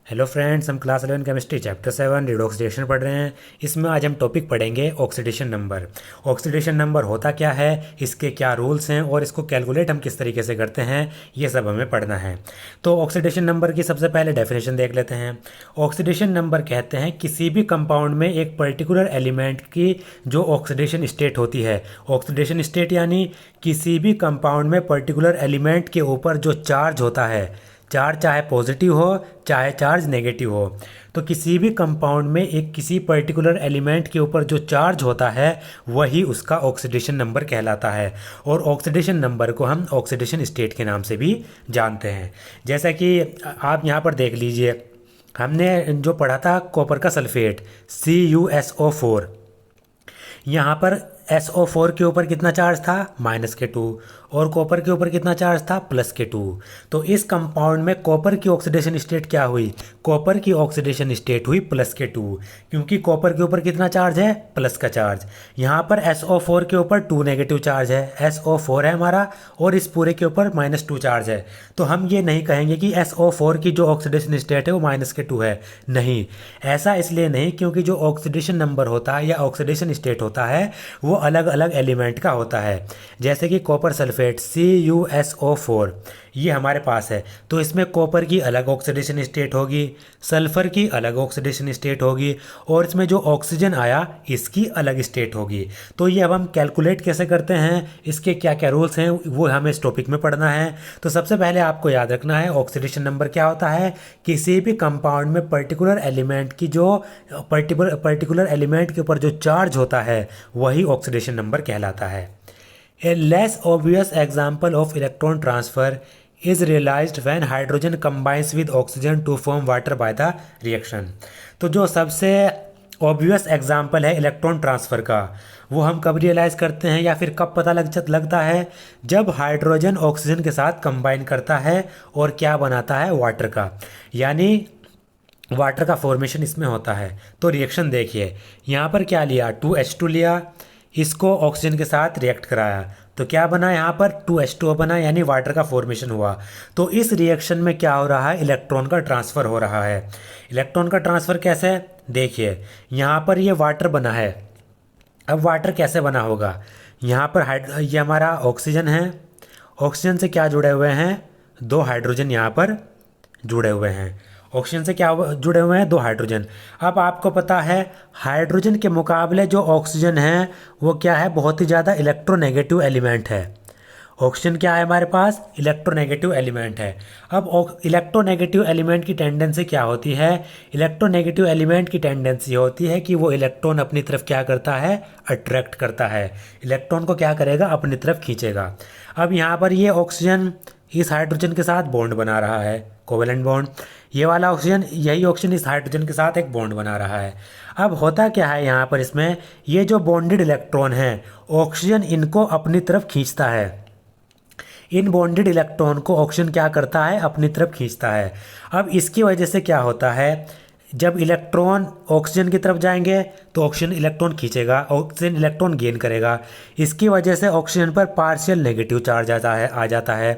Hello friends, हम class 11 chemistry chapter 7 रिडॉक्सिडेशन पढ़ रहे हैं। इसमें आज हम टॉपिक पढ़ेंगे ऑक्सीडेशन नंबर। ऑक्सीडेशन नंबर होता क्या है, इसके क्या रूल्स हैं और इसको कैलकुलेट हम किस तरीके से करते हैं, ये सब हमें पढ़ना है। तो ऑक्सीडेशन नंबर की सबसे पहले डेफिनेशन देख लेते हैं। ऑक्सीडेशन नंबर कहते हैं किसी भी कंपाउंड में एक पर्टिकुलर एलिमेंट की जो ऑक्सीडेशन स्टेट होती है। ऑक्सीडेशन स्टेट यानी किसी भी कंपाउंड में पर्टिकुलर एलिमेंट के ऊपर जो चार्ज होता है, चार्ज चाहे पॉजिटिव हो चाहे चार्ज नेगेटिव हो, तो किसी भी कंपाउंड में एक किसी पर्टिकुलर एलिमेंट के ऊपर जो चार्ज होता है वही उसका ऑक्सीडेशन नंबर कहलाता है। और ऑक्सीडेशन नंबर को हम ऑक्सीडेशन स्टेट के नाम से भी जानते हैं। जैसा कि आप यहाँ पर देख लीजिए, हमने जो पढ़ा था कॉपर का सल्फेट CuSO4, यहाँ पर SO4 के ऊपर कितना चार्ज था, -2, और कॉपर के ऊपर कितना चार्ज था, +2। तो इस कंपाउंड में कॉपर की ऑक्सीडेशन स्टेट क्या हुई, कॉपर की ऑक्सीडेशन स्टेट हुई +2, क्योंकि कॉपर के ऊपर कितना चार्ज है, प्लस का चार्ज। यहाँ पर SO4 के ऊपर 2 नेगेटिव चार्ज है, SO4 है हमारा, और इस पूरे के ऊपर -2 चार्ज है। तो हम ये नहीं कहेंगे कि SO4 की जो ऑक्सीडेशन स्टेट है वो -2 है, नहीं। ऐसा इसलिए नहीं क्योंकि जो ऑक्सीडेशन नंबर होता है या ऑक्सीडेशन स्टेट होता है वो अलग अलग एलिमेंट का होता है। जैसे कि कॉपर सल्फेट CuSO4 ये हमारे पास है, तो इसमें कॉपर की अलग ऑक्सीडेशन स्टेट होगी, सल्फर की अलग ऑक्सीडेशन स्टेट होगी, और इसमें जो ऑक्सीजन आया इसकी अलग स्टेट होगी। तो ये अब हम कैलकुलेट कैसे करते हैं, इसके क्या क्या रूल्स हैं, वो हमें इस टॉपिक में पढ़ना है। तो सबसे पहले आपको याद रखना है ऑक्सीडेशन नंबर क्या होता है। किसी भी कंपाउंड में पर्टिकुलर एलिमेंट की जो पर्टिकुलर एलिमेंट के ऊपर जो चार्ज होता है वही ऑक्सीडेशन नंबर कहलाता है। A less obvious example of electron transfer is realized when hydrogen combines with oxygen to form water by the reaction। तो जो सबसे ऑब्वियस एग्जाम्पल है इलेक्ट्रॉन ट्रांसफ़र का, वो हम कब रियलाइज़ करते हैं या फिर कब पता लगता है, जब हाइड्रोजन ऑक्सीजन के साथ कंबाइन करता है और क्या बनाता है, वाटर का, यानी वाटर का फॉर्मेशन इसमें होता है। तो रिएक्शन देखिए, यहाँ पर क्या लिया, 2H2 लिया, इसको ऑक्सीजन के साथ रिएक्ट कराया, तो क्या बना, यहाँ पर 2H2O बना, यानी वाटर का फॉर्मेशन हुआ। तो इस रिएक्शन में क्या हो रहा है, इलेक्ट्रॉन का ट्रांसफ़र हो रहा है। इलेक्ट्रॉन का ट्रांसफ़र कैसे, देखिए यहाँ पर ये वाटर बना है। अब वाटर कैसे बना होगा, यहाँ पर ये हमारा ऑक्सीजन है, ऑक्सीजन से क्या जुड़े हुए हैं, 2 हाइड्रोजन यहाँ पर जुड़े हुए हैं। ऑक्सीजन से क्या जुड़े हुए हैं, 2 हाइड्रोजन। अब आपको पता है हाइड्रोजन के मुकाबले जो ऑक्सीजन है वो क्या है, बहुत ही ज़्यादा इलेक्ट्रोनेगेटिव एलिमेंट है। ऑक्सीजन क्या है हमारे पास, इलेक्ट्रोनेगेटिव एलिमेंट है। अब इलेक्ट्रोनेगेटिव एलिमेंट की टेंडेंसी क्या होती है, इलेक्ट्रोनेगेटिव एलिमेंट की टेंडेंसी होती है कि वो इलेक्ट्रॉन अपनी तरफ क्या करता है, अट्रैक्ट करता है, इलेक्ट्रॉन को क्या करेगा, अपनी तरफ खींचेगा। अब यहाँ पर ये ऑक्सीजन इस हाइड्रोजन के साथ बॉन्ड बना रहा है, कोवेलेंट बॉन्ड। ये वाला ऑक्सीजन, यही ऑक्सीजन इस हाइड्रोजन के साथ एक बॉन्ड बना रहा है। अब होता क्या है यहाँ पर, इसमें ये जो बॉन्डेड इलेक्ट्रॉन है, ऑक्सीजन इनको अपनी तरफ खींचता है। इन बॉन्डेड इलेक्ट्रॉन को ऑक्सीजन क्या करता है, अपनी तरफ खींचता है। अब इसकी वजह से क्या होता है, जब इलेक्ट्रॉन ऑक्सीजन की तरफ जाएंगे तो ऑक्सीजन इलेक्ट्रॉन खींचेगा, ऑक्सीजन इलेक्ट्रॉन गेन करेगा। इसकी वजह से ऑक्सीजन पर पार्शियल नेगेटिव चार्ज आ जाता है,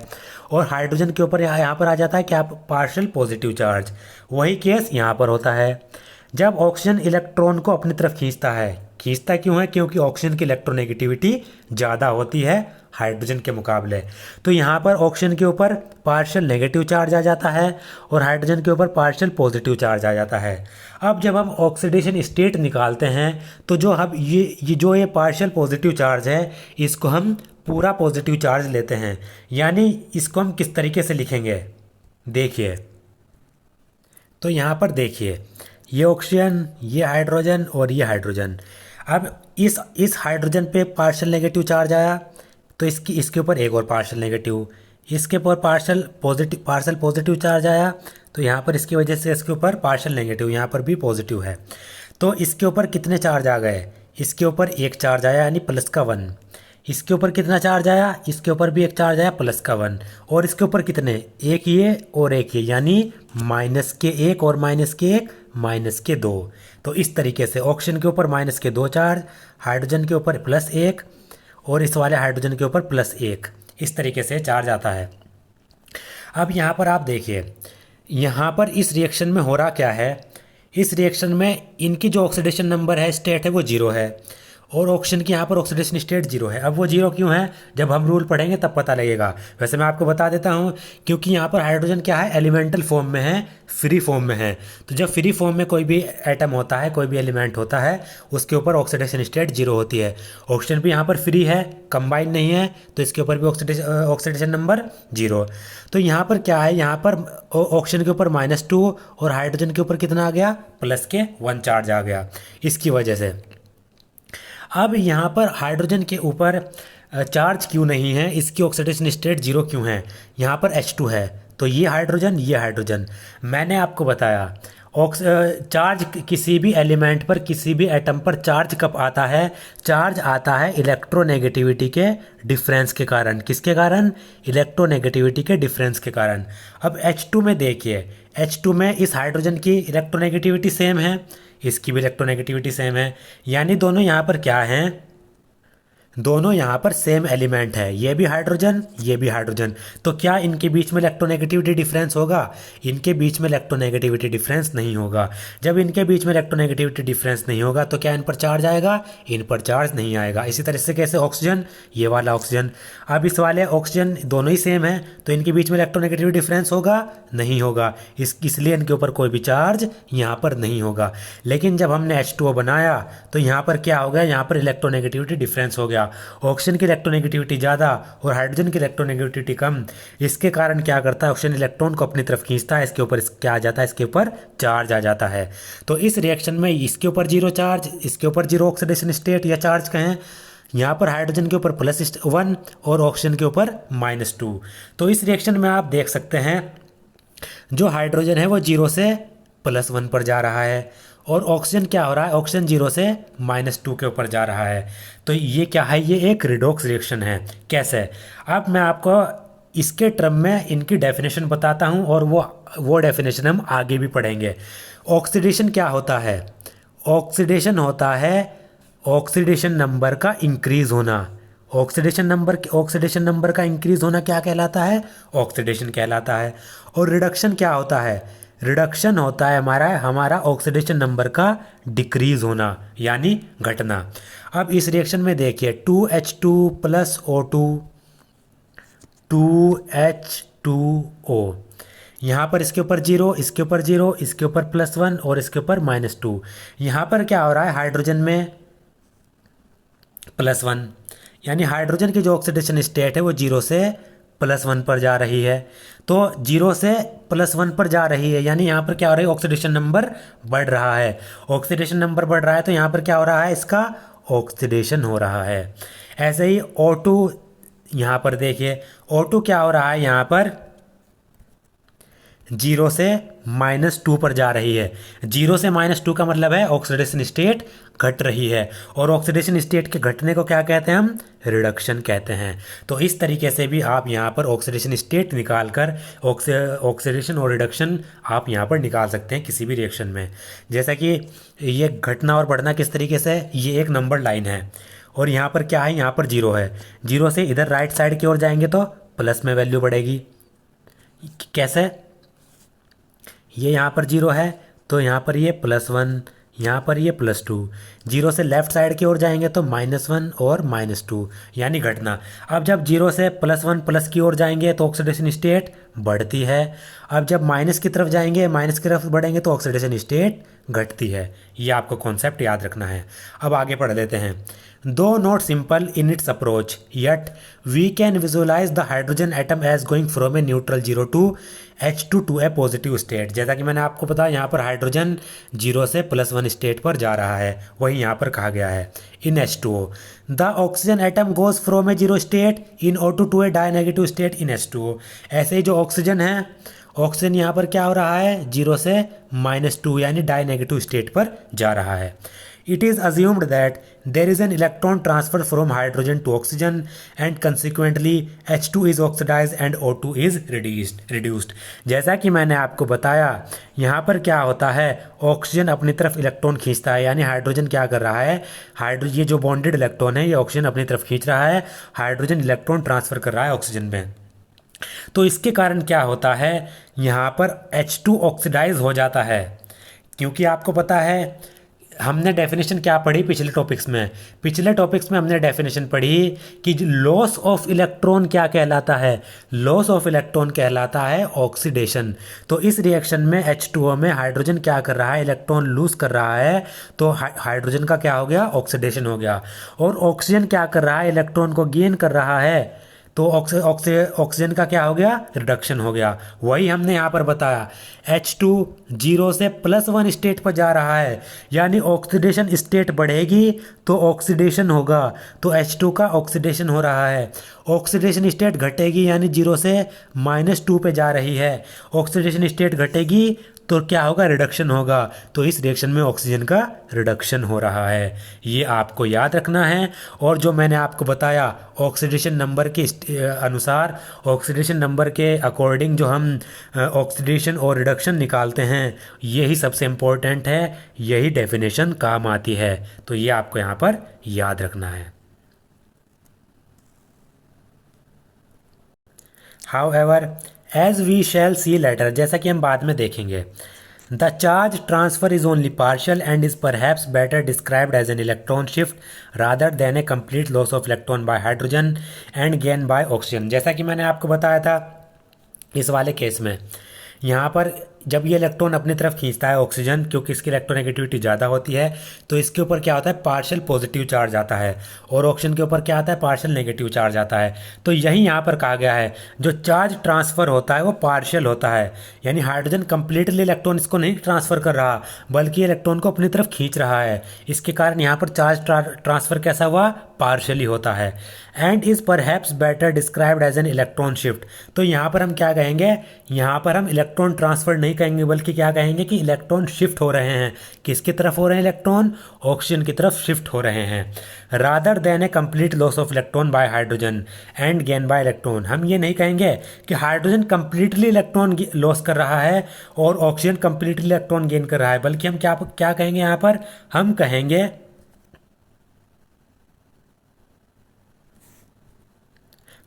और हाइड्रोजन के ऊपर यहाँ पर आ जाता है क्या, पार्शियल पॉजिटिव चार्ज। वही केस यहाँ पर होता है। जब ऑक्सीजन इलेक्ट्रॉन को अपनी तरफ खींचता क्यों है, क्योंकि ऑक्सीजन की इलेक्ट्रोनेगेटिविटी ज़्यादा होती है हाइड्रोजन के मुकाबले। तो यहाँ पर ऑक्सीजन के ऊपर पार्शियल नेगेटिव चार्ज आ जाता है और हाइड्रोजन के ऊपर पार्शियल पॉजिटिव चार्ज आ जाता है। अब जब हम ऑक्सीडेशन स्टेट निकालते हैं तो जो हम ये पार्शियल पॉजिटिव चार्ज है, इसको हम पूरा पॉजिटिव चार्ज लेते हैं। यानी इसको हम किस तरीके से लिखेंगे, देखिए, तो यहाँ पर देखिए, ये ऑक्सीजन, ये हाइड्रोजन और ये हाइड्रोजन। अब इस हाइड्रोजन पे पार्शियल नेगेटिव चार्ज आया, तो इसके ऊपर एक और पार्शियल नेगेटिव, इसके ऊपर पार्शियल पॉजिटिव चार्ज आया, तो यहाँ पर इसकी वजह से इसके ऊपर पार्शियल नेगेटिव, यहाँ पर भी पॉजिटिव है। तो इसके ऊपर कितने चार्ज आ गए, इसके ऊपर एक चार्ज आया यानी +1। इसके ऊपर कितना चार्ज आया, इसके ऊपर भी एक चार्ज आया +1, और इसके ऊपर कितने, एक ये और एक ये, यानी -1 और -1 -2। तो इस तरीके से ऑक्सीजन के ऊपर -2 चार्ज, हाइड्रोजन के ऊपर +1 और इस वाले हाइड्रोजन के ऊपर +1, इस तरीके से चार्ज आता है। अब यहाँ पर आप देखिए, यहाँ पर इस रिएक्शन में हो रहा क्या है, इस रिएक्शन में इनकी जो ऑक्सीडेशन नंबर है, स्टेट है, वो जीरो है और ऑक्सीजन की यहाँ पर ऑक्सीडेशन स्टेट जीरो है। अब वो जीरो क्यों है, जब हम रूल पढ़ेंगे तब पता लगेगा। वैसे मैं आपको बता देता हूँ, क्योंकि यहाँ पर हाइड्रोजन क्या है, एलिमेंटल फॉर्म में है, फ्री फॉर्म में है। तो जब फ्री फॉर्म में कोई भी एटम होता है, कोई भी एलिमेंट होता है, उसके ऊपर ऑक्सीडेशन स्टेट जीरो होती है। ऑक्सीजन भी यहाँ पर फ्री है, कंबाइन नहीं है, तो इसके ऊपर भी ऑक्सीडेशन नंबर जीरो। तो यहाँ पर क्या है, यहाँ पर ऑक्सीजन के ऊपर -2 और हाइड्रोजन के ऊपर कितना आ गया, +1 चार्ज आ गया इसकी वजह से। अब यहाँ पर हाइड्रोजन के ऊपर चार्ज क्यों नहीं है, इसकी ऑक्सीडेशन स्टेट जीरो क्यों है, यहाँ पर H2 है, तो ये हाइड्रोजन, मैंने आपको बताया चार्ज किसी भी एलिमेंट पर, किसी भी एटम पर चार्ज कब आता है, चार्ज आता है इलेक्ट्रोनेगेटिविटी के डिफरेंस के कारण। किसके कारण, इलेक्ट्रोनेगेटिविटी के डिफरेंस के कारण। अब H2 में देखिए, H2 में इस हाइड्रोजन की इलेक्ट्रोनेगेटिविटी सेम है, इसकी भी इलेक्ट्रोनेगेटिविटी सेम है, यानी दोनों यहाँ पर क्या हैं, दोनों यहाँ पर सेम एलिमेंट है, ये भी हाइड्रोजन, ये भी हाइड्रोजन। तो क्या इनके बीच में इलेक्ट्रोनेगेटिविटी डिफरेंस होगा, इनके बीच में इलेक्ट्रोनेगेटिविटी डिफरेंस नहीं होगा। जब इनके बीच में इलेक्ट्रोनेगेटिविटी डिफरेंस नहीं होगा तो क्या इन पर चार्ज आएगा, इन पर चार्ज नहीं आएगा। इसी तरह से कैसे ऑक्सीजन, ये वाला ऑक्सीजन, अब इस वाले ऑक्सीजन दोनों ही सेम है, तो इनके बीच में इलेक्ट्रोनेगेटिविटी डिफरेंस होगा, नहीं होगा, इसलिए इनके ऊपर कोई भी चार्ज यहाँ पर नहीं होगा। लेकिन जब हमने H2O बनाया तो यहाँ पर क्या हो गया, यहाँ पर इलेक्ट्रोनेगेटिविटी डिफरेंस हो गया, ऑक्सीजन की इलेक्ट्रोनेगेटिविटी ज़्यादा और हाइड्रोजन की इलेक्ट्रोनेगेटिविटी कम। इसके कारण क्या करता है, ऑक्सीजन इलेक्ट्रॉन को अपनी तरफ खींचता है, इसके ऊपर क्या आ जाता है, इसके ऊपर चार्ज आ जाता है। तो इस रिएक्शन में इसके ऊपर जीरो चार्ज, इसके ऊपर जीरो ऑक्सीडेशन स्टेट या चार्ज कहें, यहाँ पर हाइड्रोजन के ऊपर +1 और ऑक्सीजन के ऊपर -2। तो इस रिएक्शन में आप देख सकते हैं जो हाइड्रोजन है वो जीरो से +1 पर जा रहा है और ऑक्सीजन क्या हो रहा है, ऑक्सीजन जीरो से -2 के ऊपर जा रहा है। तो ये क्या है, ये एक रिडॉक्स रिएक्शन है। कैसे, अब मैं आपको इसके टर्म में इनकी डेफिनेशन बताता हूँ और वो डेफिनेशन हम आगे भी पढ़ेंगे। ऑक्सीडेशन क्या होता है, ऑक्सीडेशन होता है ऑक्सीडेशन नंबर का इंक्रीज होना। ऑक्सीडेशन नंबर का इंक्रीज होना क्या कहलाता है, ऑक्सीडेशन कहलाता है। और रिडक्शन क्या होता है, रिडक्शन होता है हमारा ऑक्सीडेशन नंबर का डिक्रीज होना, यानी घटना। अब इस रिएक्शन में देखिए 2H2 + O2, 2H2O, यहाँ पर इसके ऊपर जीरो, इसके ऊपर जीरो, इसके ऊपर +1 और इसके ऊपर -2। यहाँ पर क्या हो रहा है, हाइड्रोजन में +1, यानी हाइड्रोजन की जो ऑक्सीडेशन स्टेट है वो जीरो से +1 पर जा रही है। तो जीरो से +1 पर जा रही है, यानी यहाँ पर क्या हो रहा है, ऑक्सीडेशन नंबर बढ़ रहा है। ऑक्सीडेशन नंबर बढ़ रहा है तो यहाँ पर क्या हो रहा है, इसका ऑक्सीडेशन हो रहा है। ऐसे ही O2, यहाँ पर देखिए O2 क्या हो रहा है, यहाँ पर जीरो से -2 पर जा रही है। जीरो से -2 का मतलब है ऑक्सीडेशन स्टेट घट रही है और ऑक्सीडेशन स्टेट के घटने को क्या कहते हैं हम, रिडक्शन कहते हैं। तो इस तरीके से भी आप यहाँ पर ऑक्सीडेशन स्टेट निकाल कर ऑक्सीडेशन और रिडक्शन आप यहाँ पर निकाल सकते हैं किसी भी रिएक्शन में। जैसा कि ये घटना और बढ़ना किस तरीके से, ये एक नंबर लाइन है और यहाँ पर क्या है, यहाँ पर जीरो है, जीरो से इधर राइट साइड की ओर जाएंगे तो प्लस में वैल्यू बढ़ेगी। कैसे, ये यहाँ पर जीरो है तो यहाँ पर ये +1, यहाँ पर ये +2, जीरो से लेफ्ट साइड की ओर जाएंगे तो -1 और -2, यानी घटना। अब जब जीरो से +1 प्लस की ओर जाएंगे तो ऑक्सीडेशन स्टेट बढ़ती है। अब जब माइनस की तरफ जाएंगे, माइनस की तरफ बढ़ेंगे तो ऑक्सीडेशन स्टेट घटती है। ये आपको कॉन्सेप्ट याद रखना है। अब आगे पढ़ लेते हैं। Though not simple in its approach, yet we can visualize the hydrogen atom as going from a neutral 0 to H2 to a positive state। जैसा कि मैंने आपको बताया, यहाँ पर हाइड्रोजन जीरो से +1 स्टेट पर जा रहा है, वही यहाँ पर कहा गया है। In H2O, the oxygen atom goes from a 0 state in O2 to a dinegative state in H2O। ऐसे ही जो ऑक्सीजन है, ऑक्सीजन यहाँ पर क्या हो रहा है, जीरो से -2 यानी डायनेगेटिव स्टेट पर जा रहा है। It is assumed that there is an electron transfer from hydrogen to oxygen and consequently H2 is oxidized and O2 is reduced। जैसा कि मैंने आपको बताया, यहाँ पर क्या होता है, ऑक्सीजन अपनी तरफ इलेक्ट्रॉन खींचता है, यानी हाइड्रोजन क्या कर रहा है, ये जो बॉन्डेड इलेक्ट्रॉन है ये ऑक्सीजन अपनी तरफ खींच रहा है, हाइड्रोजन इलेक्ट्रॉन ट्रांसफर कर रहा है ऑक्सीजन में। तो इसके कारण क्या होता है, यहाँ पर H2 ऑक्सीडाइज हो जाता है। क्योंकि आपको पता है हमने डेफिनेशन क्या पढ़ी पिछले टॉपिक्स में हमने डेफिनेशन पढ़ी कि लॉस ऑफ इलेक्ट्रॉन क्या कहलाता है, लॉस ऑफ इलेक्ट्रॉन कहलाता है ऑक्सीडेशन। तो इस रिएक्शन में H2O में हाइड्रोजन क्या कर रहा है, इलेक्ट्रॉन लूज कर रहा है, तो हाइड्रोजन का क्या हो गया, ऑक्सीडेशन हो गया। और ऑक्सीजन क्या कर रहा है, इलेक्ट्रॉन को गेन कर रहा है, तो ऑक्सीजन का क्या हो गया, रिडक्शन हो गया। वही हमने यहाँ पर बताया H2 जीरो से +1 स्टेट पर जा रहा है, यानी ऑक्सीडेशन स्टेट बढ़ेगी तो ऑक्सीडेशन होगा, तो H2 का ऑक्सीडेशन हो रहा है। ऑक्सीडेशन स्टेट घटेगी यानी जीरो से -2 पे जा रही है, ऑक्सीडेशन स्टेट घटेगी तो क्या होगा, रिडक्शन होगा। तो इस रिएक्शन में ऑक्सीजन का रिडक्शन हो रहा है, ये आपको याद रखना है। और जो मैंने आपको बताया ऑक्सीडेशन नंबर के अनुसार, ऑक्सीडेशन नंबर के अकॉर्डिंग जो हम ऑक्सीडेशन और रिडक्शन निकालते हैं, यही सबसे इम्पोर्टेंट है, यही डेफिनेशन काम आती है। तो ये आपको यहाँ पर याद रखना है। However, as we shall see later, जैसा कि हम बाद में देखेंगे, the charge transfer is only partial and is perhaps better described as an electron shift rather than a complete loss of electron by hydrogen and gain by oxygen। जैसा कि मैंने आपको बताया था इस वाले केस में, यहाँ पर जब ये इलेक्ट्रॉन अपनी तरफ खींचता है ऑक्सीजन, क्योंकि इसकी इलेक्ट्रोनेगेटिविटी ज़्यादा होती है, तो इसके ऊपर क्या होता है, पार्शियल पॉजिटिव चार्ज आता है, और ऑक्सीजन के ऊपर क्या आता है, पार्शियल नेगेटिव चार्ज आता है। तो यही यहाँ पर कहा गया है जो चार्ज ट्रांसफ़र होता है वो पार्शियल होता है, यानी हाइड्रोजन कंप्लीटली इलेक्ट्रॉन इसको नहीं ट्रांसफ़र कर रहा, बल्कि इलेक्ट्रॉन को अपनी तरफ खींच रहा है। इसके कारण यहाँ पर चार्ज ट्रांसफ़र कैसा हुआ, पार्शियली होता है। And is perhaps better described as an electron shift. तो यहाँ पर हम क्या कहेंगे, यहाँ पर हम इलेक्ट्रॉन ट्रांसफ़र नहीं कहेंगे, बल्कि क्या कहेंगे कि इलेक्ट्रॉन शिफ्ट हो रहे हैं। किसकी तरफ हो रहे हैं इलेक्ट्रॉन, ऑक्सीजन की तरफ शिफ्ट हो रहे हैं। Rather than A complete loss of electron by hydrogen and gain by electron. हम ये नहीं कहेंगे कि हाइड्रोजन कंप्लीटली इलेक्ट्रॉन लॉस कर रहा है और ऑक्सीजन कंप्लीटली इलेक्ट्रॉन गेन कर रहा है, बल्कि हम क्या क्या कहेंगे यहाँ पर,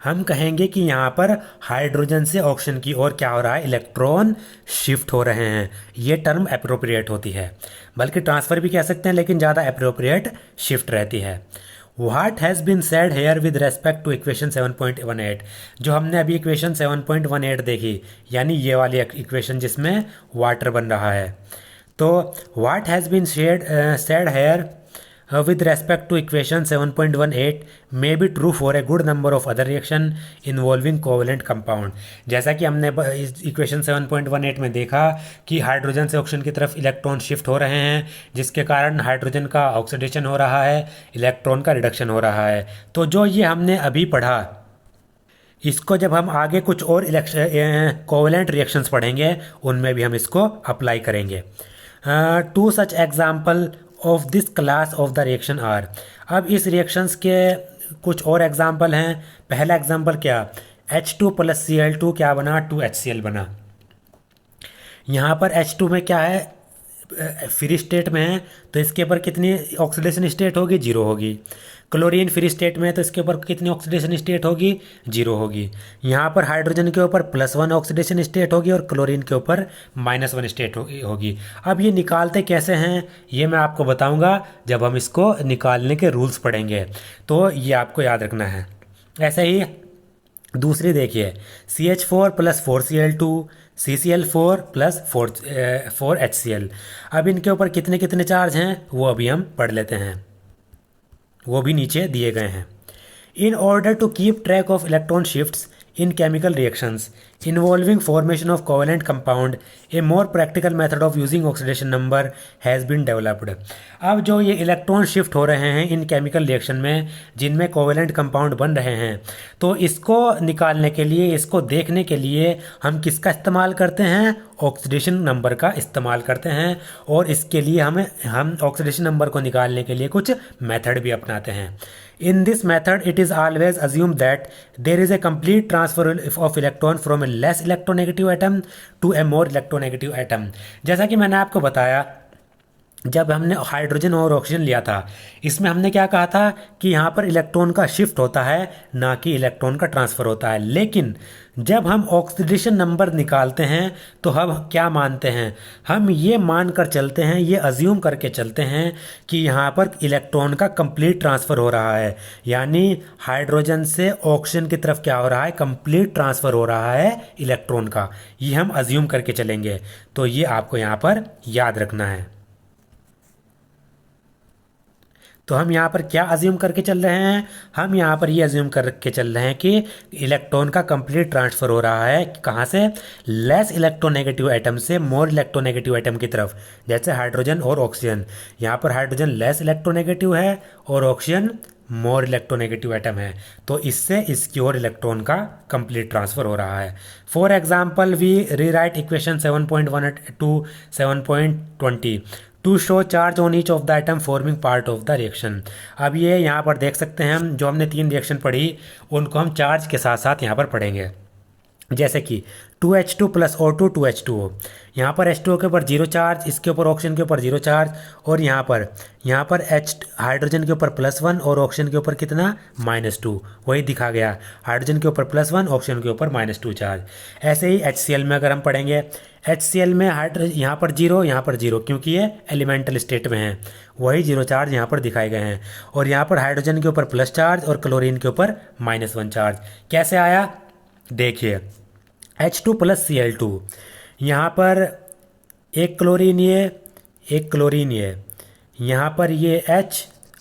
हम कहेंगे कि यहाँ पर हाइड्रोजन से ऑक्सीजन की ओर क्या हो रहा है, इलेक्ट्रॉन शिफ्ट हो रहे हैं। ये टर्म अप्रोप्रिएट होती है, बल्कि ट्रांसफ़र भी कह सकते हैं, लेकिन ज़्यादा अप्रोप्रिएट शिफ्ट रहती है। What has been said here with respect to equation 7.18, जो हमने अभी इक्वेशन 7.18 देखी, यानी ये वाली इक्वेशन जिसमें वाटर बन रहा है। तो what has been said here with respect to equation 7.18 may be true for a good number of other reaction involving covalent compound। जैसा कि हमने इस इक्वेशन 7.18 में देखा कि हाइड्रोजन से ऑक्सीजन की तरफ इलेक्ट्रॉन शिफ्ट हो रहे हैं, जिसके कारण हाइड्रोजन का ऑक्सीडेशन हो रहा है, इलेक्ट्रॉन का रिडक्शन हो रहा है। तो जो ये हमने अभी पढ़ा, इसको जब हम आगे कुछ और कोवेलेंट रिएक्शंस पढ़ेंगे, उनमें भी हम इसको अप्लाई करेंगे। To such example of this class of the reaction are. अब इस रिएक्शंस के कुछ और एग्जाम्पल हैं। पहला एग्जाम्पल क्या, H2 + Cl2 क्या बना, 2HCl बना। यहाँ पर H2 में क्या है, फ्री स्टेट में है, तो इसके ऊपर कितनी ऑक्सीडेशन स्टेट होगी, 0 होगी। क्लोरीन फ्री स्टेट में है, तो इसके ऊपर कितनी ऑक्सीडेशन स्टेट होगी, 0 होगी। यहाँ पर हाइड्रोजन के ऊपर +1 ऑक्सीडेशन स्टेट होगी और क्लोरीन के ऊपर -1 स्टेट होगी। अब ये निकालते कैसे हैं, ये मैं आपको बताऊँगा जब हम इसको निकालने के रूल्स पढ़ेंगे, तो ये आपको याद रखना है। ऐसे ही दूसरी देखिए, CH4 + 4Cl2, CCl4 + 4HCl। अब इनके ऊपर कितने कितने चार्ज हैं वो अभी हम पढ़ लेते हैं, वो भी नीचे दिए गए हैं। In order to keep track of electron shifts in chemical reactions involving formation of covalent compound, a more practical method of using oxidation number has been developed। अब जो ये इलेक्ट्रॉन शिफ्ट हो रहे हैं इन केमिकल रिएक्शन में जिनमें covalent compound बन रहे हैं, तो इसको निकालने के लिए, इसको देखने के लिए हम किसका इस्तेमाल करते हैं, ऑक्सीडेशन नंबर का इस्तेमाल करते हैं। और इसके लिए हम ऑक्सीडेशन नंबर को निकालने के लिए कुछ मेथड भी अपनाते हैं। In this method, it is always assumed that there is a complete transfer of electron from a less electronegative atom to a more electronegative atom। जैसा कि मैंने आपको बताया जब हमने हाइड्रोजन और ऑक्सीजन लिया था, इसमें हमने क्या कहा था कि यहाँ पर इलेक्ट्रॉन का शिफ्ट होता है, ना कि इलेक्ट्रॉन का ट्रांसफ़र होता है। लेकिन जब हम ऑक्सीडेशन नंबर निकालते हैं तो हम क्या मानते हैं, हम ये मान कर चलते हैं, ये अज्यूम करके चलते हैं कि यहाँ पर इलेक्ट्रॉन का कंप्लीट ट्रांसफ़र हो रहा है। यानी हाइड्रोजन से ऑक्सीजन की तरफ क्या हो रहा है, कंप्लीट ट्रांसफ़र हो रहा है इलेक्ट्रॉन का। ये हम अज्यूम करके चलेंगे, तो ये आपको यहाँ पर याद रखना है। तो हम यहाँ पर क्या अज्यूम करके चल रहे हैं, हम यहाँ पर ये अज्यूम करके चल रहे हैं कि इलेक्ट्रॉन का कंप्लीट ट्रांसफ़र हो रहा है कहाँ से, लेस इलेक्ट्रोनेगेटिव एटम से मोर इलेक्ट्रोनेगेटिव एटम की तरफ। जैसे हाइड्रोजन और ऑक्सीजन, यहाँ पर हाइड्रोजन लेस इलेक्ट्रोनेगेटिव है और ऑक्सीजन मोर इलेक्ट्रोनेगेटिव एटम है, तो इससे इसकी ओर इलेक्ट्रॉन का कंप्लीट ट्रांसफ़र हो रहा है। For example we rewrite equation 7.1 to 7.20 to show charge on each of the atom forming part of the reaction. अब ये यहाँ पर देख सकते हैं हम, जो हमने 3 रिएक्शन पढ़ी उनको हम चार्ज के साथ साथ यहाँ पर पढ़ेंगे। जैसे कि 2H2 प्लस O2 2H2O, यहाँ पर H2O के ऊपर 0 चार्ज, इसके ऊपर ऑक्सीजन के ऊपर 0 चार्ज, और यहाँ पर H हाइड्रोजन के ऊपर +1 और ऑक्सीजन के ऊपर कितना -2, वही दिखा गया, हाइड्रोजन के ऊपर +1 ऑक्सीजन के ऊपर -2 चार्ज। ऐसे ही HCl में अगर हम पढ़ेंगे, HCl में हाइड्रोजन यहाँ पर 0 यहाँ पर 0, क्योंकि ये एलिमेंटल स्टेट में है, वही 0 चार्ज यहाँ पर दिखाए गए हैं। और यहाँ पर हाइड्रोजन के ऊपर प्लस चार्ज और क्लोरीन के ऊपर -1 चार्ज। कैसे आया देखिए, H2 प्लस Cl2, यहाँ पर एक क्लोरीन ये, एक क्लोरीन ये, यहाँ पर ये H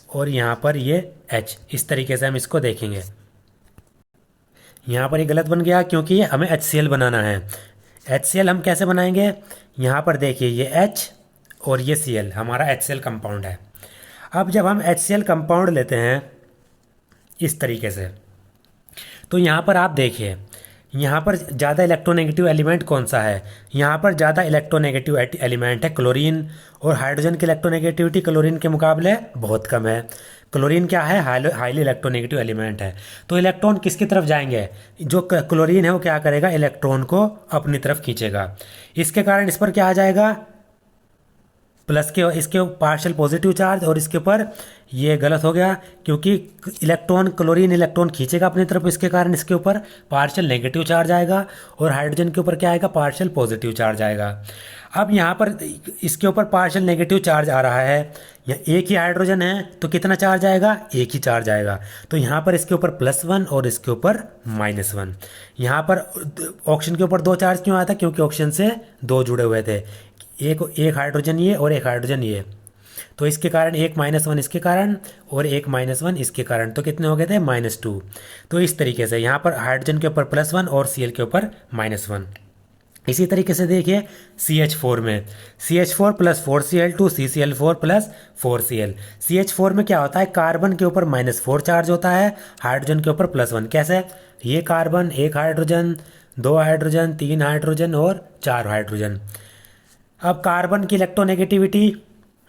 और यहाँ पर ये H, इस तरीके से हम इसको देखेंगे। यहाँ पर ये गलत बन गया क्योंकि हमें HCl बनाना है। HCl हम कैसे बनाएंगे, यहाँ पर देखिए ये H और ये Cl हमारा HCl कंपाउंड है। अब जब हम HCl कंपाउंड लेते हैं इस तरीके से, तो यहाँ पर आप देखिए, यहाँ पर ज़्यादा इलेक्ट्रोनेगेटिव एलिमेंट कौन सा है, यहाँ पर ज़्यादा इलेक्ट्रोनेगेटिव एलिमेंट है क्लोरीन, और हाइड्रोजन की इलेक्ट्रोनेगेटिविटी क्लोरीन के मुकाबले बहुत कम है। क्लोरीन क्या है, हाईली इलेक्ट्रोनेगेटिव एलिमेंट है। तो इलेक्ट्रॉन किसकी तरफ जाएंगे, जो क्लोरीन है वो क्या करेगा, इलेक्ट्रॉन को अपनी तरफ खींचेगा। इसके कारण इस पर क्या आ जाएगा, प्लस के, इसके पार्शियल पॉजिटिव चार्ज, और इसके ऊपर ये गलत हो गया क्योंकि इलेक्ट्रॉन क्लोरीन इलेक्ट्रॉन खींचेगा अपनी तरफ, इसके कारण इसके ऊपर पार्शियल नेगेटिव चार्ज आएगा, और हाइड्रोजन के ऊपर क्या आएगा, पार्शियल पॉजिटिव चार्ज आएगा। अब यहाँ पर इसके ऊपर पार्शियल नेगेटिव चार्ज आ रहा है, या एक ही हाइड्रोजन है तो कितना चार्ज आएगा, एक ही चार्ज आएगा। तो यहाँ पर इसके ऊपर +1 और इसके ऊपर -1। यहाँ पर ऑक्सीजन के ऊपर 2 चार्ज क्यों आया था, क्योंकि ऑक्सीजन से 2 जुड़े हुए थे, एक हाइड्रोजन ये और एक हाइड्रोजन ये, तो इसके कारण एक -1 इसके कारण और एक -1 इसके कारण, तो कितने हो गए थे, -2। तो इस तरीके से यहाँ पर हाइड्रोजन के ऊपर +1 और Cl के ऊपर -1। इसी तरीके से देखिए CH4 में, CH4 plus 4Cl2 CCl4 plus 4Cl। CH4 में क्या होता है, कार्बन के ऊपर -4 चार्ज होता है, हाइड्रोजन के ऊपर +1। कैसे, ये कार्बन, एक हाइड्रोजन, 2 हाइड्रोजन, 3 हाइड्रोजन और 4 हाइड्रोजन। अब कार्बन की इलेक्ट्रोनेगेटिविटी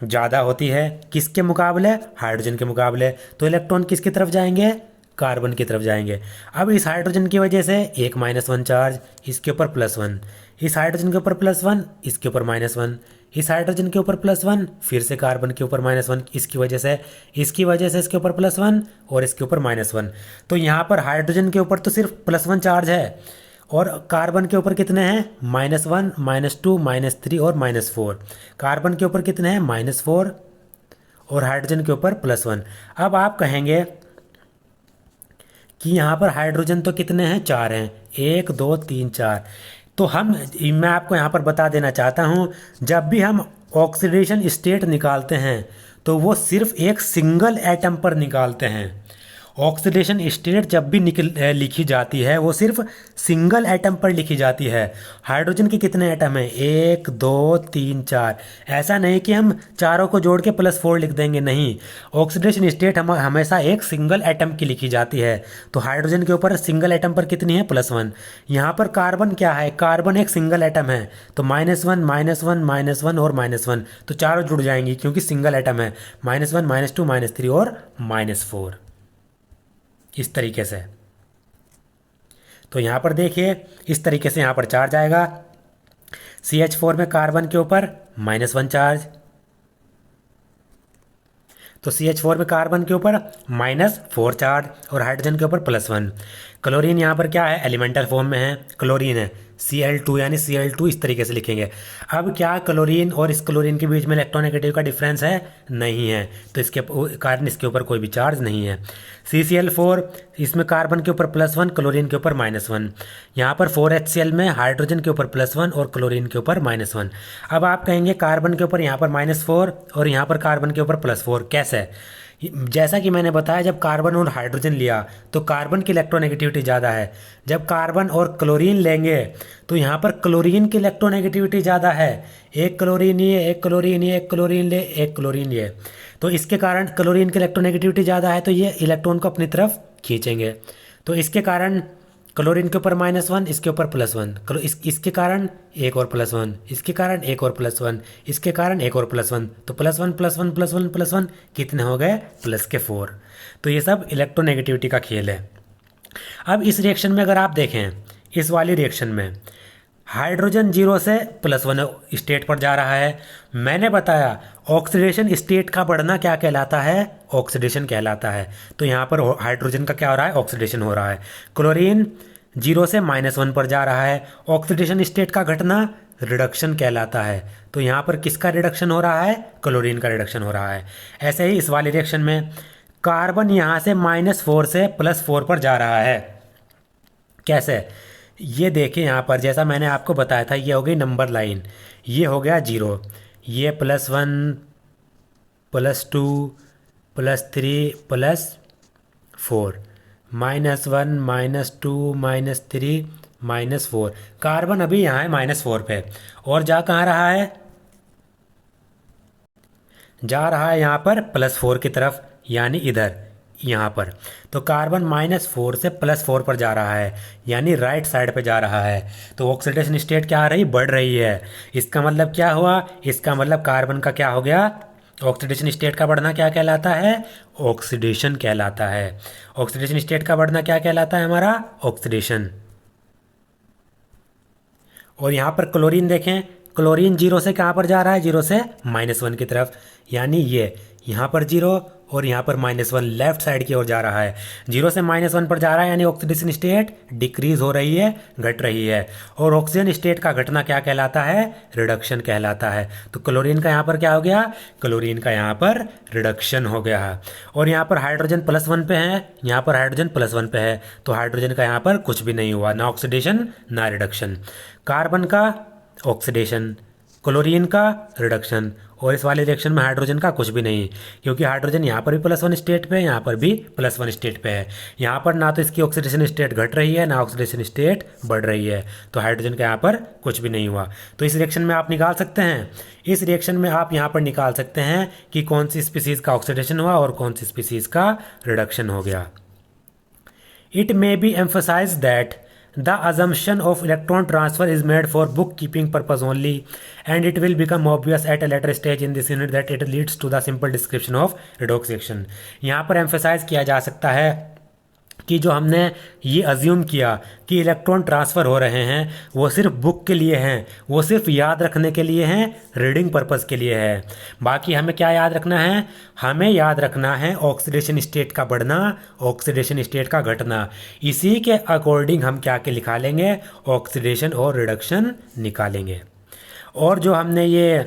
ज़्यादा होती है किसके मुकाबले, हाइड्रोजन के मुकाबले, तो इलेक्ट्रॉन किसकी तरफ जाएंगे, कार्बन की तरफ जाएंगे। अब इस हाइड्रोजन की वजह से एक -1 चार्ज, इसके ऊपर +1, इस हाइड्रोजन के ऊपर +1, इसके ऊपर -1, इस हाइड्रोजन के ऊपर +1, फिर से कार्बन के ऊपर -1, इसकी वजह से इसके ऊपर +1 और इसके ऊपर -1। तो यहाँ पर हाइड्रोजन के ऊपर तो सिर्फ +1 चार्ज है, और कार्बन के ऊपर कितने हैं, -1 -2 -3 और -4। कार्बन के ऊपर कितने हैं, -4, और हाइड्रोजन के ऊपर +1। अब आप कहेंगे कि यहाँ पर हाइड्रोजन तो कितने हैं, 4 हैं, 1 2 3 4। तो मैं आपको यहाँ पर बता देना चाहता हूँ, जब भी हम ऑक्सीडेशन स्टेट निकालते हैं तो वो सिर्फ एक सिंगल एटम पर निकालते हैं। ऑक्सीडेशन स्टेट जब भी लिखी जाती है वो सिर्फ सिंगल एटम पर लिखी जाती है। हाइड्रोजन के कितने एटम हैं, 1 2 3 4। ऐसा नहीं कि हम चारों को जोड़ के +4 लिख देंगे, नहीं। ऑक्सीडेशन स्टेट हमेशा एक सिंगल एटम की लिखी जाती है। तो हाइड्रोजन के ऊपर सिंगल एटम पर कितनी है, +1। यहाँ पर कार्बन क्या है, कार्बन एक सिंगल एटम है, तो -1 -1 -1 और -1, तो चारों जुड़ जाएंगी क्योंकि सिंगल एटम है, -1 -2 -3 और -4, इस तरीके से। तो यहाँ पर देखिए इस तरीके से यहाँ पर चार्ज आएगा। CH4 में कार्बन के ऊपर -1 चार्ज, तो CH4 में कार्बन के ऊपर -4 चार्ज और हाइड्रोजन के ऊपर +1। क्लोरीन यहाँ पर क्या है, एलिमेंटल फॉर्म में है, क्लोरीन है, Cl2 यानी Cl2 इस तरीके से लिखेंगे। अब क्या क्लोरीन और इस क्लोरीन के बीच में इलेक्ट्रोनेगेटिव का डिफरेंस है, नहीं है, तो इसके कारण इसके ऊपर कोई भी चार्ज नहीं है। CCl4 इसमें कार्बन के ऊपर +1, क्लोरीन के ऊपर -1। यहाँ पर 4HCl में हाइड्रोजन के ऊपर +1 और क्लोरीन के ऊपर -1। अब आप कहेंगे कार्बन के ऊपर यहाँ पर -4 और यहाँ पर कार्बन के ऊपर +4 कैसे? जैसा कि मैंने बताया, जब कार्बन और हाइड्रोजन लिया तो कार्बन की इलेक्ट्रोनेगेटिविटी ज़्यादा है। जब कार्बन और क्लोरीन लेंगे तो यहाँ पर क्लोरीन की इलेक्ट्रोनेगेटिविटी ज़्यादा है। एक क्लोरीन ये, एक क्लोरीन ये, एक क्लोरीन ले, एक क्लोरीन ये, तो इसके कारण क्लोरीन की इलेक्ट्रोनेगेटिविटी ज़्यादा है, तो ये इलेक्ट्रॉन को अपनी तरफ खींचेंगे। तो इसके कारण क्लोरीन के ऊपर -1, इसके ऊपर +1, इसके कारण एक और +1, इसके कारण एक और +1, इसके कारण एक और +1, तो +1 +1 +1 +1 कितने हो गए, +4। तो ये सब इलेक्ट्रोनेगेटिविटी का खेल है। अब इस रिएक्शन में अगर आप देखें, इस वाली रिएक्शन में हाइड्रोजन 0 से +1 स्टेट पर जा रहा है। मैंने बताया ऑक्सीडेशन स्टेट का बढ़ना क्या कहलाता है, ऑक्सीडेशन कहलाता है। तो यहाँ पर हाइड्रोजन का क्या हो रहा है, ऑक्सीडेशन हो रहा है। क्लोरीन 0 से -1 पर जा रहा है, ऑक्सीडेशन स्टेट का घटना रिडक्शन कहलाता है। तो यहाँ पर किसका रिडक्शन हो रहा है, क्लोरीन का रिडक्शन हो रहा है। ऐसे ही इस वाले रिएक्शन में कार्बन यहाँ से -4 से +4 पर जा रहा है। कैसे, ये देखिए यहाँ पर जैसा मैंने आपको बताया था, ये हो गई नंबर लाइन, ये हो गया 0, ये +1 +2 +3 +4, -1 -2 -3 -4। कार्बन अभी यहाँ है -4 पे, और जा कहाँ रहा है, जा रहा है यहाँ पर +4 की तरफ, यानी इधर यहाँ पर। तो कार्बन -4 से +4 पर जा रहा है, यानी राइट साइड पे जा रहा है। तो ऑक्सीडेशन स्टेट क्या आ रही, बढ़ रही है। इसका मतलब क्या हुआ, इसका मतलब कार्बन का क्या हो गया, ऑक्सीडेशन स्टेट का बढ़ना क्या कहलाता है, ऑक्सीडेशन कहलाता है। ऑक्सीडेशन स्टेट का बढ़ना क्या कहलाता है हमारा, ऑक्सीडेशन। और यहाँ पर क्लोरीन देखें, क्लोरीन 0 से कहाँ पर जा रहा है, 0 से -1 की तरफ, यानी ये यहाँ पर 0 और यहाँ पर -1 लेफ्ट साइड की ओर जा रहा है। 0 से -1 पर जा रहा है, यानी ऑक्सीडेशन स्टेट डिक्रीज हो रही है, घट रही है। और ऑक्सीजन स्टेट का घटना क्या कहलाता है, रिडक्शन कहलाता है। तो क्लोरीन का यहाँ पर क्या हो गया, क्लोरीन का यहाँ पर रिडक्शन हो गया। और यहाँ पर हाइड्रोजन +1 पे है, यहाँ पर हाइड्रोजन +1 पे है, तो हाइड्रोजन का यहाँ पर कुछ भी नहीं हुआ, ना ऑक्सीडेशन ना रिडक्शन। कार्बन का ऑक्सीडेशन, क्लोरीन का रिडक्शन, और इस वाले रिएक्शन में हाइड्रोजन का कुछ भी नहीं, क्योंकि हाइड्रोजन यहाँ पर भी +1 स्टेट पे है, यहाँ पर भी +1 स्टेट पे है। यहाँ पर ना तो इसकी ऑक्सीडेशन स्टेट घट रही है, ना ऑक्सीडेशन स्टेट बढ़ रही है, तो हाइड्रोजन का यहाँ पर कुछ भी नहीं हुआ। तो इस रिएक्शन में आप निकाल सकते हैं, इस रिएक्शन में आप यहाँ पर निकाल सकते हैं कि कौन सी स्पीसीज़ का ऑक्सीडेशन हुआ और कौन सी स्पीसीज़ का रिडक्शन हो गया। It may be emphasised that the assumption of electron transfer is made for bookkeeping purpose only, and it will become obvious at a later stage in this unit that it leads to the simple description of redox reaction। यहाँ पर emphasize किया जा सकता है कि जो हमने ये अज्यूम किया कि इलेक्ट्रॉन ट्रांसफ़र हो रहे हैं, वो सिर्फ बुक के लिए हैं, वो सिर्फ याद रखने के लिए हैं, रीडिंग पर्पस के लिए है। बाकी हमें क्या याद रखना है, हमें याद रखना है ऑक्सीडेशन स्टेट का बढ़ना, ऑक्सीडेशन स्टेट का घटना। इसी के अकॉर्डिंग हम क्या के लिखा लेंगे, ऑक्सीडेशन और रिडक्शन निकालेंगे। और जो हमने ये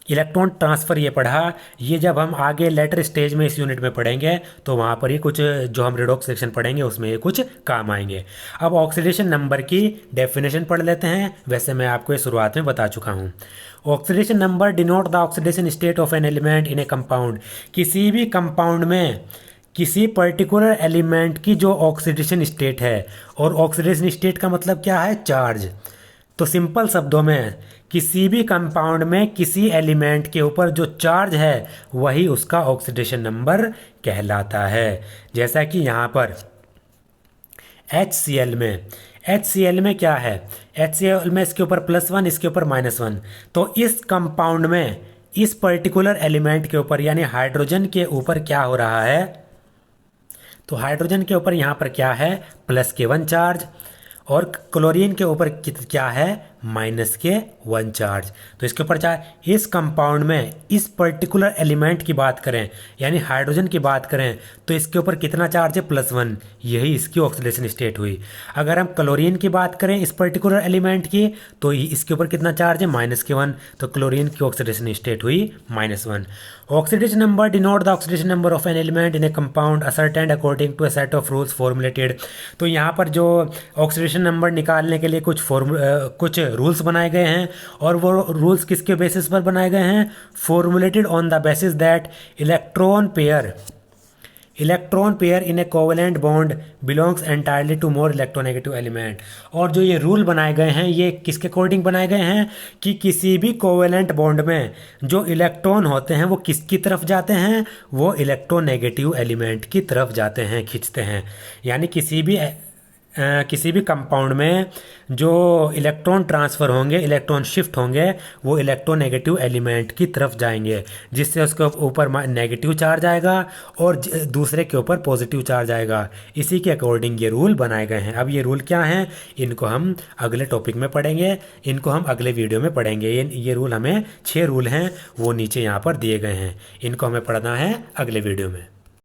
इलेक्ट्रॉन ट्रांसफ़र ये पढ़ा, ये जब हम आगे लेटर स्टेज में इस यूनिट में पढ़ेंगे तो वहाँ पर ही कुछ जो हम रिडॉक्स सेक्शन पढ़ेंगे उसमें ये कुछ काम आएंगे। अब ऑक्सीडेशन नंबर की डेफिनेशन पढ़ लेते हैं, वैसे मैं आपको ये शुरुआत में बता चुका हूँ। Oxidation number denote the oxidation state of an element in a compound. किसी भी कंपाउंड में किसी पर्टिकुलर एलिमेंट की जो ऑक्सीडेशन स्टेट है, और ऑक्सीडेशन स्टेट का मतलब क्या है, चार्ज। तो सिंपल शब्दों में किसी भी कंपाउंड में किसी एलिमेंट के ऊपर जो चार्ज है वही उसका ऑक्सीडेशन नंबर कहलाता है। जैसा कि यहाँ पर HCl में क्या है, HCl में इसके ऊपर +1, इसके ऊपर -1। तो इस कंपाउंड में इस पर्टिकुलर एलिमेंट के ऊपर यानी हाइड्रोजन के ऊपर क्या हो रहा है, तो हाइड्रोजन के ऊपर यहाँ पर क्या है, +1 चार्ज, और क्लोरीन के ऊपर क्या है, -1 चार्ज। तो इसके ऊपर चार्ज, इस कंपाउंड में इस पर्टिकुलर एलिमेंट की बात करें यानी हाइड्रोजन की बात करें तो इसके ऊपर कितना चार्ज है, +1, यही इसकी ऑक्सीडेशन स्टेट हुई। अगर हम क्लोरीन की बात करें इस पर्टिकुलर एलिमेंट की तो इसके ऊपर कितना चार्ज है, -1, तो क्लोरीन की ऑक्सीडेशन स्टेट हुई -1। Oxidation number denote the oxidation number of an element in a compound ascertained according to a set of rules formulated. तो यहाँ पर जो ऑक्सीडेशन नंबर निकालने के लिए कुछ रूल्स बनाए गए हैं और वो रूल्स किसके बेसिस पर बनाए गए हैं, formulated on the basis that electron pair in a covalent bond belongs entirely to more electronegative element. और जो ये रूल बनाए गए हैं ये किसके अकॉर्डिंग बनाए गए हैं कि किसी भी कोवेलेंट बॉन्ड में जो इलेक्ट्रॉन होते हैं वो किसकी तरफ जाते हैं, वो इलेक्ट्रोनेगेटिव एलिमेंट की तरफ जाते हैं, खींचते हैं। यानी किसी भी कंपाउंड में जो इलेक्ट्रॉन ट्रांसफ़र होंगे, इलेक्ट्रॉन शिफ्ट होंगे, वो इलेक्ट्रोनेगेटिव एलिमेंट की तरफ जाएंगे, जिससे उसके ऊपर नेगेटिव चार्ज आएगा और दूसरे के ऊपर पॉजिटिव चार्ज आएगा। इसी के अकॉर्डिंग ये रूल बनाए गए हैं। अब ये रूल क्या हैं, इनको हम अगले टॉपिक में पढ़ेंगे, इनको हम अगले वीडियो में पढ़ेंगे। ये रूल हमें 6 रूल हैं, वो नीचे यहाँ पर दिए गए हैं, इनको हमें पढ़ना है अगले वीडियो में।